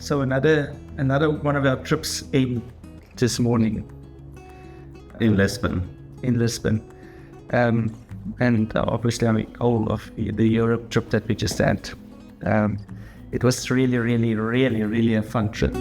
So another one of our trips in this morning. In Lisbon. And obviously, I mean, all of the Europe trip that we just had. It was really a fun trip.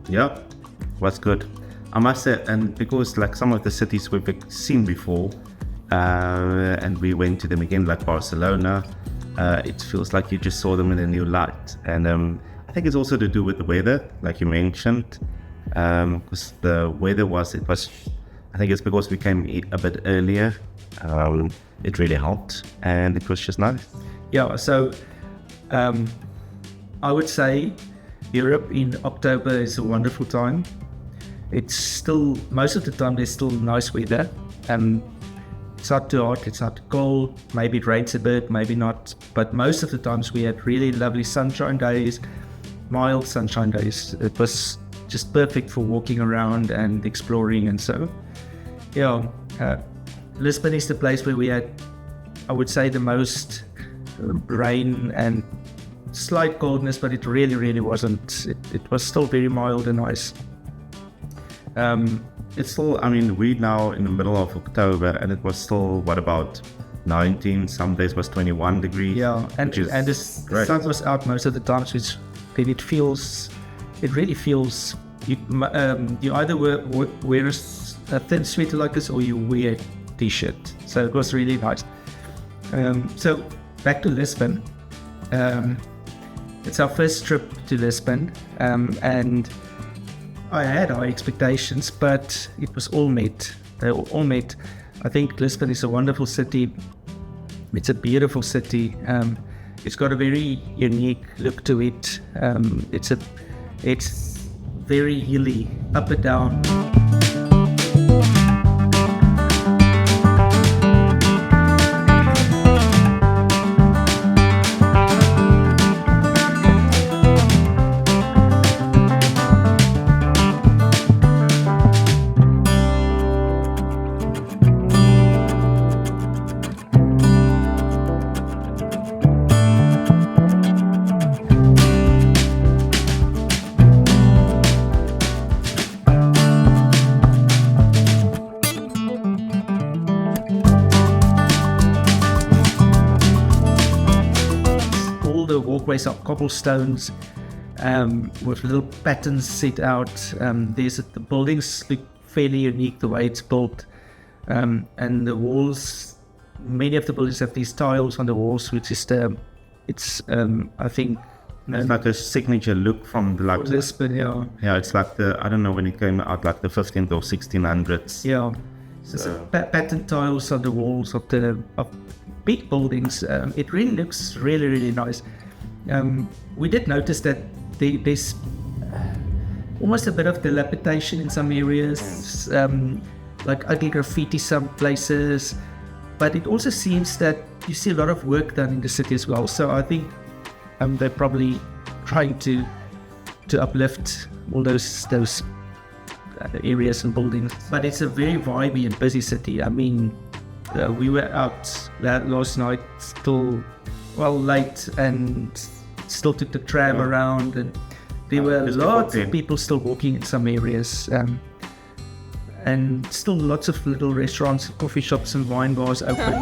Yeah, was good. I must say, and because like some of the cities we've seen before, and we went to them again, like Barcelona, it feels like you just saw them in a new light. And I think it's also to do with the weather, like you mentioned, because the weather I think it's because we came a bit earlier. It really helped, and it was just nice. Yeah, so I would say Europe in October is a wonderful time. It's still, most of the time there's still nice weather. It's not too hot, it's not too cold, maybe it rains a bit, maybe not. But most of the times we had really lovely sunshine days, mild sunshine days. It was just perfect for walking around and exploring. And so, yeah, Lisbon is the place where we had, I would say, the most rain and slight coldness, but it really wasn't. It was still very mild and nice. It's still, I mean, we're now in the middle of October, and it was still, what, about 19, some days was 21 degrees. Yeah, and the sun was out most of the times, which then it really feels, you either wear a thin sweater like this, or you wear a t-shirt. So it was really nice. So back to Lisbon. It's our first trip to Lisbon, and I had high expectations, but it was all met. They were all met. I think Lisbon is a wonderful city. It's a beautiful city. It's got a very unique look to it. It's very hilly, up and down. Walkways are cobblestones with little patterns set out. The buildings look fairly unique the way it's built, and the walls. Many of the buildings have these tiles on the walls, which is I think It's like a signature look from the like Lisbon, yeah. Yeah, it's like I don't know when it came out, like the 15th or 1600s. Yeah. So pattern tiles on the walls of big buildings. It really looks really, really nice. We did notice that there's almost a bit of dilapidation in some areas, like ugly graffiti some places, but it also seems that you see a lot of work done in the city as well. So I think they're probably trying to uplift all those areas and buildings. But it's a very vibey and busy city. I mean, we were out last night till late and still took the tram around, and there were lots of people still walking in some areas, and still lots of little restaurants, coffee shops and wine bars open.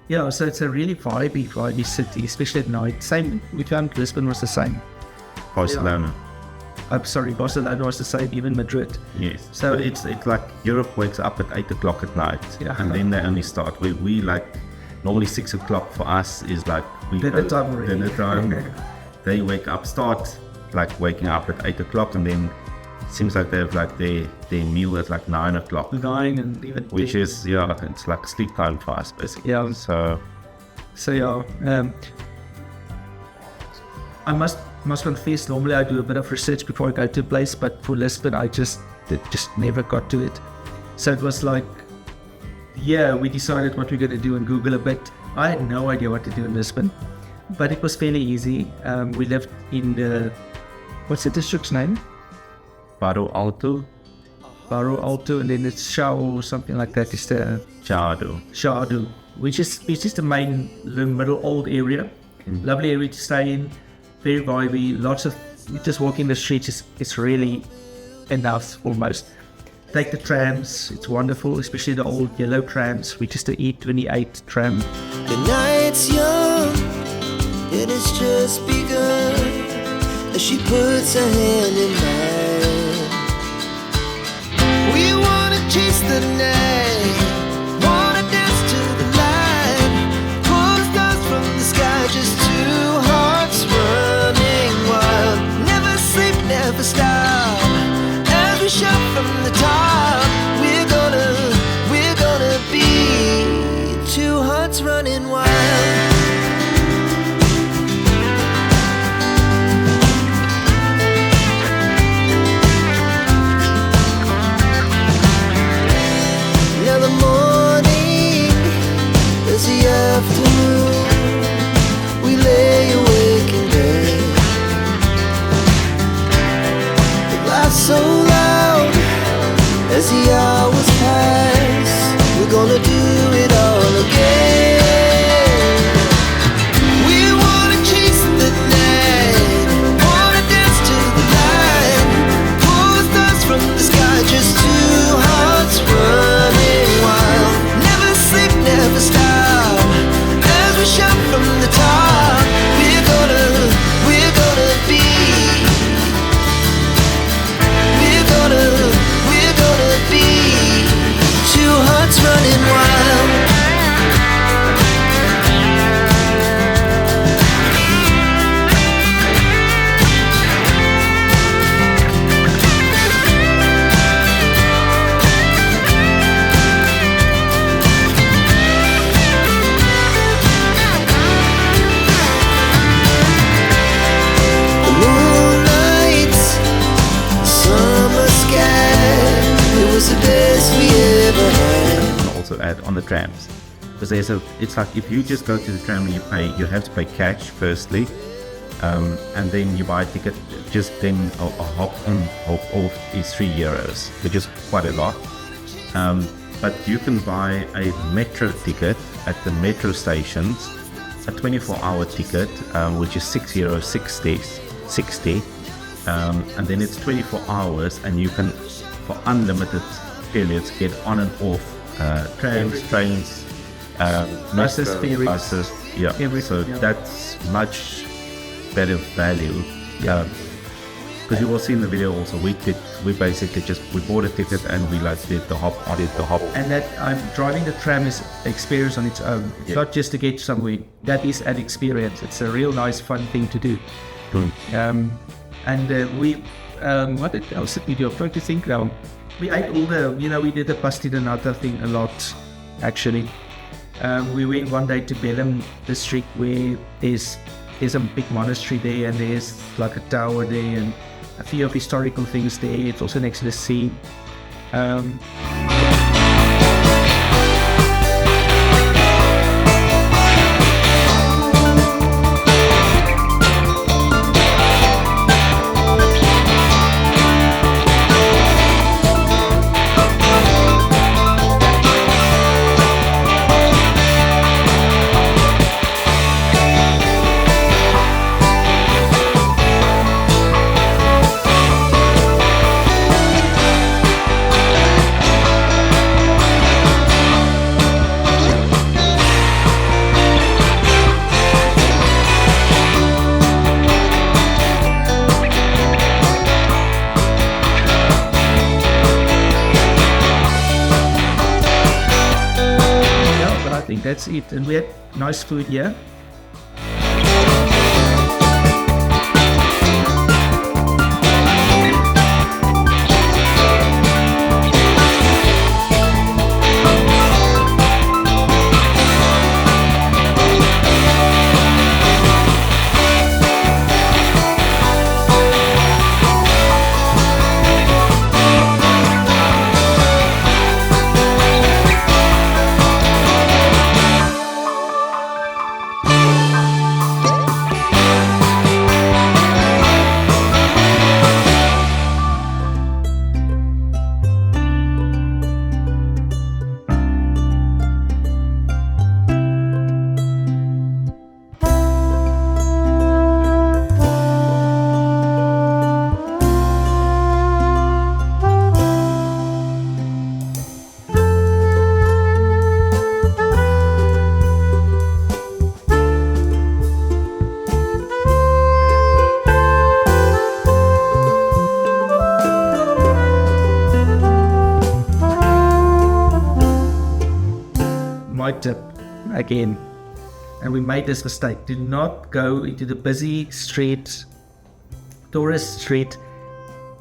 Yeah, so it's a really vibey city, especially at night. Same, we found Lisbon was the same. Barcelona. I'm sorry, Barcelona was the same, even Madrid. Yes. So it's like Europe wakes up at 8 o'clock at night, and then they only start. We like normally 6 o'clock for us is like dinner time already. Dinner time. They wake up, start like waking up at 8 o'clock, and then it seems like they have like their meal at like 9 o'clock. 9 and even 10. Which is it's like sleep time for us basically. Yeah. So yeah. I must confess, normally I do a bit of research before I go to a place, but for Lisbon I just never got to it. So it was like, we decided what we're going to do and Google a bit. I had no idea what to do in Lisbon, but it was fairly easy. We lived in what's the district's name? Barro Alto, and then it's Chao or something like that. It's the Chado, which is the middle old area. Lovely area to stay in, very vibey. Lots of, you just walk in the streets, it's really enough almost. Take the trams, it's wonderful, especially the old yellow trams, which is the E28 tram. The night's young, it has just begun, as she puts her hand in mine. We wanna chase the night, wanna dance to the light, pull the stars from the sky, just two hearts running wild. Never sleep, never stop, as we shout from the top. We're gonna be two hearts running wild. can also add on the trams. Because it's like if you just go to the tram and you have to pay cash firstly, and then you buy a ticket. Just then a hop on, hop off is €3, which is quite a lot. But you can buy a metro ticket at the metro stations, a 24-hour ticket, which is €6.60, and then it's 24 hours, and you can, for unlimited periods, get on and off trams, trains, buses, metro, ferries, buses. Yeah, so that's much better value. Yeah, because you will see in the video also, we basically we bought a ticket and we did the hop. And that driving the tram is experience on its own. It's not just to get somewhere. That is an experience. It's a real nice, fun thing to do. What else did we do? I'm trying to think now. We ate all the, we did the pasty de nata thing a lot, actually. We went one day to Belém district where there's a big monastery there, and there's like a tower there and a few of historical things there. It's also next to the sea. That's it, and we had nice food here. Tip again, and we made this mistake: do not go into the busy street, tourist street,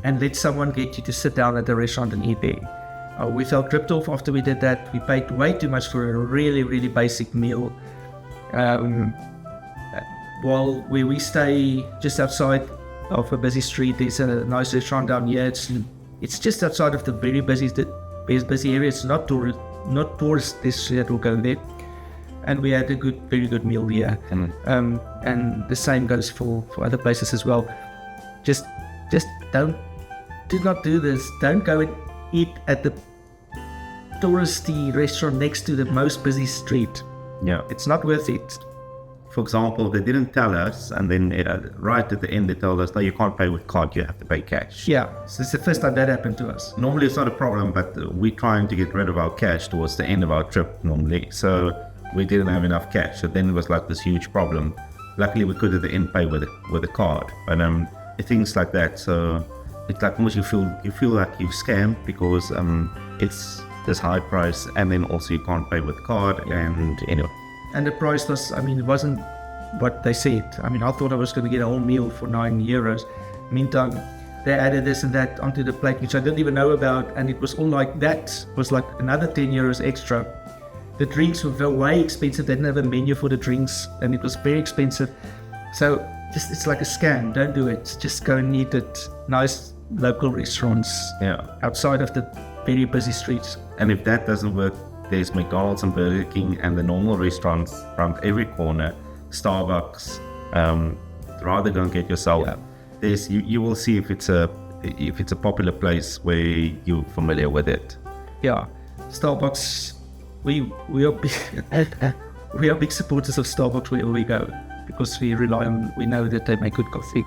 and let someone get you to sit down at the restaurant and eat there. We felt ripped off after we did that. We paid way too much for a really, really basic meal. While we stay just outside of a busy street, there's a nice restaurant down here. It's just outside of the very busy area. It's not tourists this year will go there, and we had a very good meal here. And the same goes for other places as well. Just do not do this. Don't go and eat at the touristy restaurant next to the most busy street. Yeah, it's not worth it. For example, they didn't tell us, and then right at the end they told us, no, you can't pay with card, you have to pay cash. Yeah, so it's the first time that happened to us. Normally it's not a problem, but we're trying to get rid of our cash towards the end of our trip normally, so we didn't have enough cash. So then it was like this huge problem. Luckily we could at the end pay with a card, but things like that. So it's like almost you feel like you scammed because it's this high price, and then also you can't pay with card, and anyway. And the price was, it wasn't what they said. I thought I was going to get a whole meal for €9. Meantime, they added this and that onto the plate, which I didn't even know about, and it was all like that. Was like another €10 extra. The drinks were way expensive. They didn't have a menu for the drinks, and it was very expensive. So it's like a scam. Don't do it. Just go and eat at nice local restaurants outside of the very busy streets. And if that doesn't work, there's McDonald's and Burger King and the normal restaurants around every corner, Starbucks. Rather go and get yourself. Yeah. You will see if it's a popular place where you're familiar with it. Yeah, Starbucks. We are big, we are big supporters of Starbucks wherever we go because we know that they make good coffee.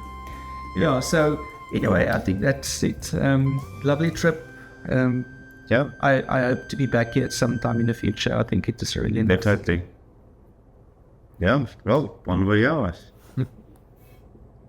Yeah. So anyway, I think that's it. Lovely trip. Yeah, I hope to be back here sometime in the future. I think it is really nice. definitely. Yeah, well, bon voyage.